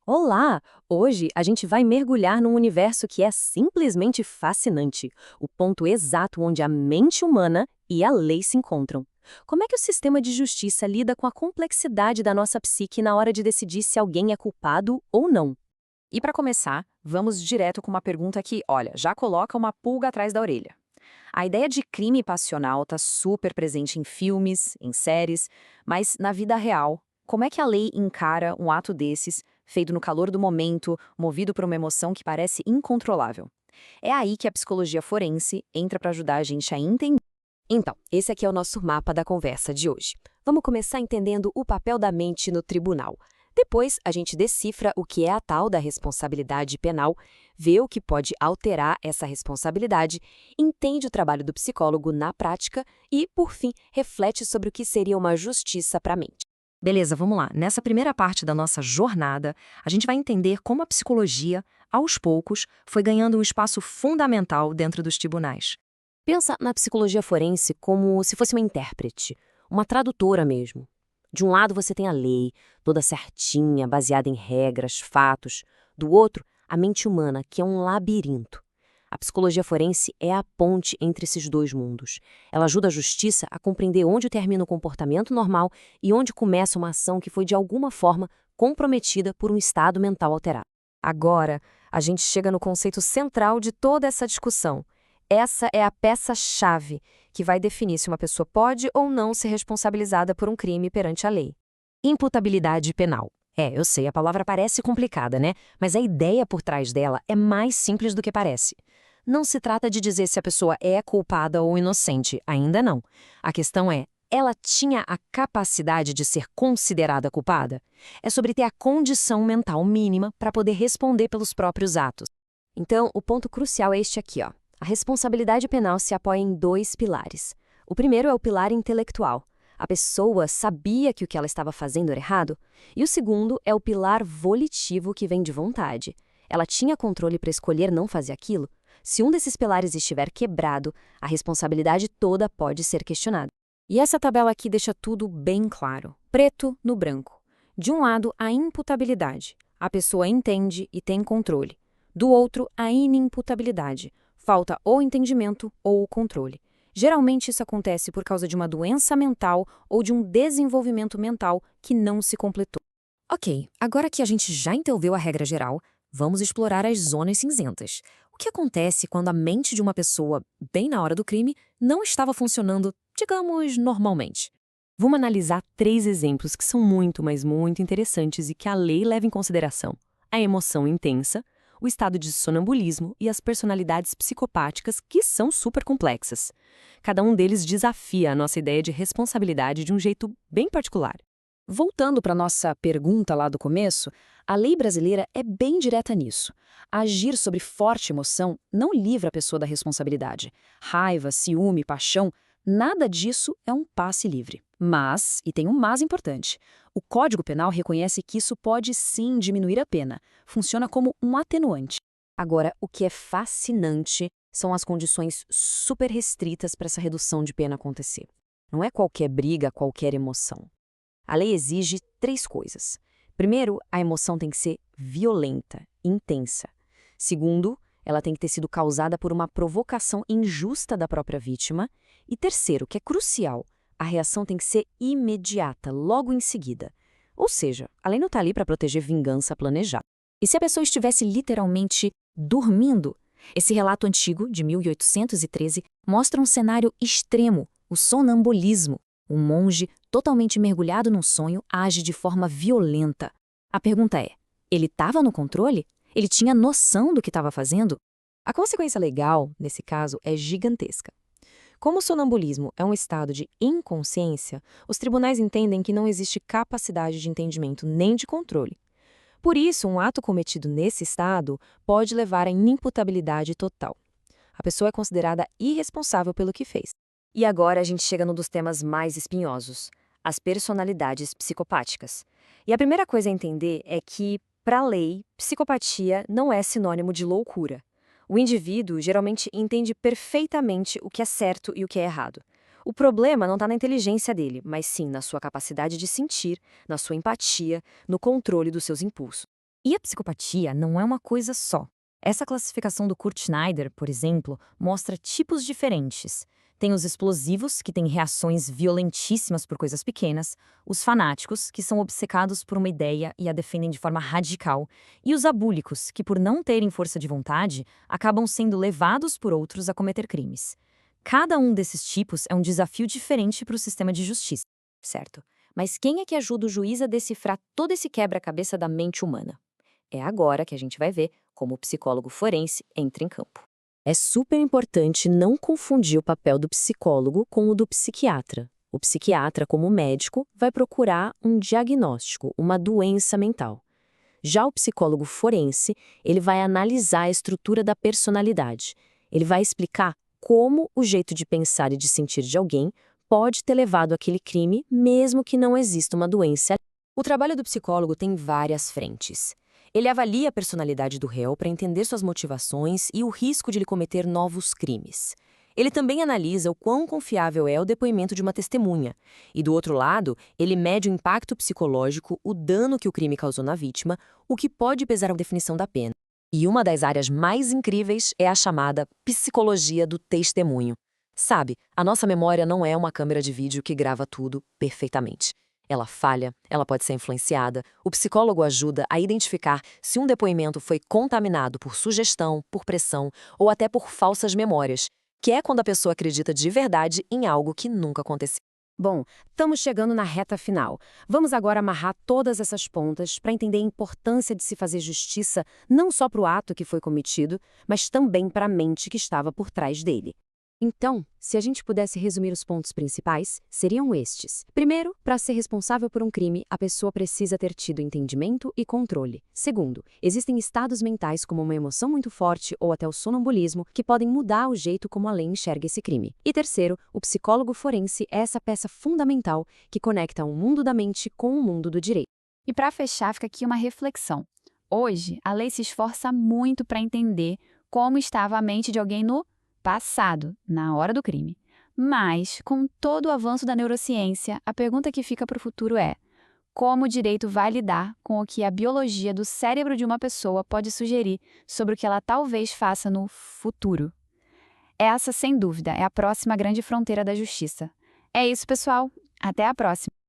Olá! Hoje a gente vai mergulhar num universo que é simplesmente fascinante, o ponto exato onde a mente humana e a lei se encontram. Como é que o sistema de justiça lida com a complexidade da nossa psique na hora de decidir se alguém é culpado ou não? E para começar, vamos direto com uma pergunta que, olha, já coloca uma pulga atrás da orelha. A ideia de crime passional está super presente em filmes, em séries, mas na vida real, como é que a lei encara um ato desses, feito no calor do momento, movido por uma emoção que parece incontrolável? É aí que a psicologia forense entra para ajudar a gente a entender. Então, esse aqui é o nosso mapa da conversa de hoje. Vamos começar entendendo o papel da mente no tribunal. Depois, a gente decifra o que é a tal da responsabilidade penal, vê o que pode alterar essa responsabilidade, entende o trabalho do psicólogo na prática e, por fim, reflete sobre o que seria uma justiça para a mente. Beleza, vamos lá. Nessa primeira parte da nossa jornada, a gente vai entender como a psicologia, aos poucos, foi ganhando um espaço fundamental dentro dos tribunais. Pensa na psicologia forense como se fosse uma intérprete, uma tradutora mesmo. De um lado você tem a lei, toda certinha, baseada em regras, fatos. Do outro, a mente humana, que é um labirinto. A psicologia forense é a ponte entre esses dois mundos. Ela ajuda a justiça a compreender onde termina o comportamento normal e onde começa uma ação que foi de alguma forma comprometida por um estado mental alterado. Agora, a gente chega no conceito central de toda essa discussão. Essa é a peça-chave que vai definir se uma pessoa pode ou não ser responsabilizada por um crime perante a lei. Imputabilidade penal. Eu sei, a palavra parece complicada, né? Mas a ideia por trás dela é mais simples do que parece. Não se trata de dizer se a pessoa é culpada ou inocente, ainda não. A questão é, ela tinha a capacidade de ser considerada culpada? É sobre ter a condição mental mínima para poder responder pelos próprios atos. Então, o ponto crucial é este aqui, ó. A responsabilidade penal se apoia em dois pilares. O primeiro é o pilar intelectual. A pessoa sabia que o que ela estava fazendo era errado. E o segundo é o pilar volitivo, que vem de vontade. Ela tinha controle para escolher não fazer aquilo? Se um desses pilares estiver quebrado, a responsabilidade toda pode ser questionada. E essa tabela aqui deixa tudo bem claro, preto no branco. De um lado, a imputabilidade. A pessoa entende e tem controle. Do outro, a inimputabilidade. Falta ou entendimento ou o controle. Geralmente isso acontece por causa de uma doença mental ou de um desenvolvimento mental que não se completou. Ok, agora que a gente já entendeu a regra geral, vamos explorar as zonas cinzentas. O que acontece quando a mente de uma pessoa, bem na hora do crime, não estava funcionando, digamos, normalmente? Vamos analisar três exemplos que são muito, mas muito interessantes e que a lei leva em consideração: a emoção intensa, o estado de sonambulismo e as personalidades psicopáticas, que são super complexas. Cada um deles desafia a nossa ideia de responsabilidade de um jeito bem particular. Voltando para nossa pergunta lá do começo, a lei brasileira é bem direta nisso. Agir sobre forte emoção não livra a pessoa da responsabilidade. Raiva, ciúme, paixão, nada disso é um passe livre. Mas, e tem um mas importante, o Código Penal reconhece que isso pode sim diminuir a pena. Funciona como um atenuante. Agora, o que é fascinante são as condições super restritas para essa redução de pena acontecer. Não é qualquer briga, qualquer emoção. A lei exige três coisas. Primeiro, a emoção tem que ser violenta, intensa. Segundo, ela tem que ter sido causada por uma provocação injusta da própria vítima. E terceiro, que é crucial, a reação tem que ser imediata, logo em seguida. Ou seja, a lei não está ali para proteger vingança planejada. E se a pessoa estivesse literalmente dormindo? Esse relato antigo, de 1813, mostra um cenário extremo, o sonambulismo. Um monge, totalmente mergulhado num sonho, age de forma violenta. A pergunta é: ele estava no controle? Ele tinha noção do que estava fazendo? A consequência legal, nesse caso, é gigantesca. Como o sonambulismo é um estado de inconsciência, os tribunais entendem que não existe capacidade de entendimento nem de controle. Por isso, um ato cometido nesse estado pode levar à inimputabilidade total. A pessoa é considerada irresponsável pelo que fez. E agora a gente chega num dos temas mais espinhosos: as personalidades psicopáticas. E a primeira coisa a entender é que, para a lei, psicopatia não é sinônimo de loucura. O indivíduo geralmente entende perfeitamente o que é certo e o que é errado. O problema não está na inteligência dele, mas sim na sua capacidade de sentir, na sua empatia, no controle dos seus impulsos. E a psicopatia não é uma coisa só. Essa classificação do Kurt Schneider, por exemplo, mostra tipos diferentes. Tem os explosivos, que têm reações violentíssimas por coisas pequenas, os fanáticos, que são obcecados por uma ideia e a defendem de forma radical, e os abúlicos, que, por não terem força de vontade, acabam sendo levados por outros a cometer crimes. Cada um desses tipos é um desafio diferente para o sistema de justiça, certo? Mas quem é que ajuda o juiz a decifrar todo esse quebra-cabeça da mente humana? É agora que a gente vai ver como o psicólogo forense entra em campo. É super importante não confundir o papel do psicólogo com o do psiquiatra. O psiquiatra, como médico, vai procurar um diagnóstico, uma doença mental. Já o psicólogo forense, ele vai analisar a estrutura da personalidade. Ele vai explicar como o jeito de pensar e de sentir de alguém pode ter levado àquele crime, mesmo que não exista uma doença. O trabalho do psicólogo tem várias frentes. Ele avalia a personalidade do réu para entender suas motivações e o risco de ele cometer novos crimes. Ele também analisa o quão confiável é o depoimento de uma testemunha. E, do outro lado, ele mede o impacto psicológico, o dano que o crime causou na vítima, o que pode pesar na definição da pena. E uma das áreas mais incríveis é a chamada psicologia do testemunho. Sabe, a nossa memória não é uma câmera de vídeo que grava tudo perfeitamente. Ela falha, ela pode ser influenciada. O psicólogo ajuda a identificar se um depoimento foi contaminado por sugestão, por pressão ou até por falsas memórias, que é quando a pessoa acredita de verdade em algo que nunca aconteceu. Bom, estamos chegando na reta final. Vamos agora amarrar todas essas pontas para entender a importância de se fazer justiça não só para o ato que foi cometido, mas também para a mente que estava por trás dele. Então, se a gente pudesse resumir os pontos principais, seriam estes. Primeiro, para ser responsável por um crime, a pessoa precisa ter tido entendimento e controle. Segundo, existem estados mentais como uma emoção muito forte ou até o sonambulismo que podem mudar o jeito como a lei enxerga esse crime. E terceiro, o psicólogo forense é essa peça fundamental que conecta o mundo da mente com o mundo do direito. E para fechar, fica aqui uma reflexão. Hoje, a lei se esforça muito para entender como estava a mente de alguém no passado, na hora do crime. Mas, com todo o avanço da neurociência, a pergunta que fica para o futuro é: como o direito vai lidar com o que a biologia do cérebro de uma pessoa pode sugerir sobre o que ela talvez faça no futuro? Essa, sem dúvida, é a próxima grande fronteira da justiça. É isso, pessoal. Até a próxima!